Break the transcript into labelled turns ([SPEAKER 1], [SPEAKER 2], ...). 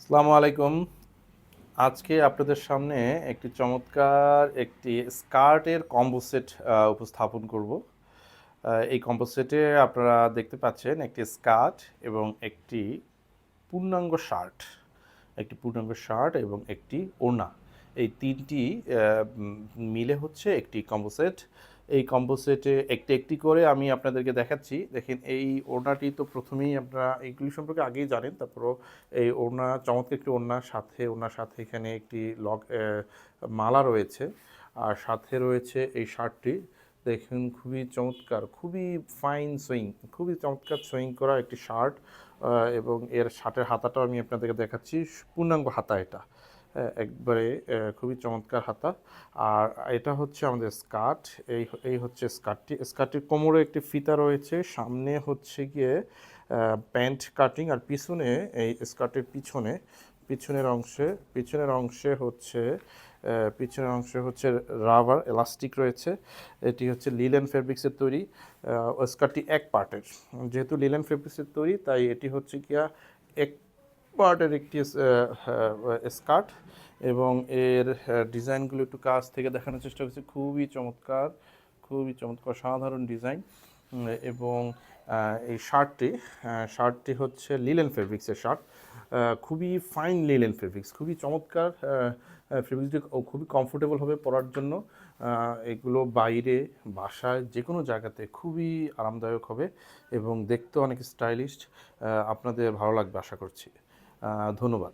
[SPEAKER 1] আসসালামু আলাইকুম। আজকে আপনাদের সামনে একটি চমৎকার স্কার্টের কম্বো সেট উপস্থাপন করব। এই কম্বো সেটে আপনারা দেখতে পাচ্ছেন একটি স্কার্ট এবং একটি পূর্ণাঙ্গ শার্ট এবং একটি ওড়না। এই ৩টি মিলে হচ্ছে একটি কম্বো সেট। এই কম্বো সেটে একটি করে আমি আপনাদেরকে দেখাচ্ছি। দেখেন এই ওড়নাটি তো প্রথমেই আপনারা এইগুলি সম্পর্কে আগেই জানেন। তারপরেও এই ওড়না চমৎকার একটি ওড়নার সাথে এখানে একটি মালা রয়েছে। আর সাথে রয়েছে এই শার্টটি। দেখুন খুবই চমৎকার, খুবই ফাইন সুইং, খুবই চমৎকার সুইং করা একটি শার্ট। এবং এর শার্টের হাতাটাও আমি আপনাদেরকে দেখাচ্ছি। পূর্ণাঙ্গ হাতা এটা। একবারে খুবই চমৎকার হাতা। আর এটা হচ্ছে আমাদের স্কার্ট। এই হচ্ছে স্কার্টটি। স্কার্টটির কোমরে একটি ফিতা রয়েছে। সামনে হচ্ছে গিয়ে প্যান্ট কাটিং, আর পিছনে এই স্কার্টের পিছনের অংশে হচ্ছে রাবার এলাস্টিক রয়েছে। এটি হচ্ছে লিলেন ফেব্রিক্সের তৈরি। স্কার্টটি এক পার্টের। যেহেতু লিলেন ফেব্রিক্সের তৈরি তাই এটি হচ্ছে গিয়া এক পার্টের একটি স্কার্ট। এবং এর ডিজাইনগুলো একটু কাছ থেকে দেখানোর চেষ্টা করছি। খুবই চমৎকার সাধারণ ডিজাইন। এবং এই শার্টটি হচ্ছে লিলেন ফেব্রিক্সের শার্ট। খুবই ফাইন লিলেন ফেব্রিক্স, খুবই চমৎকার ফেব্রিক্সটি, খুবই কমফোর্টেবল হবে পরার জন্য। এগুলো বাইরে, বাসায়, যে কোনো জায়গাতে খুবই আরামদায়ক হবে এবং দেখতেও অনেক স্টাইলিশ। আপনাদের ভালো লাগবে আশা করছি। ধন্যবাদ।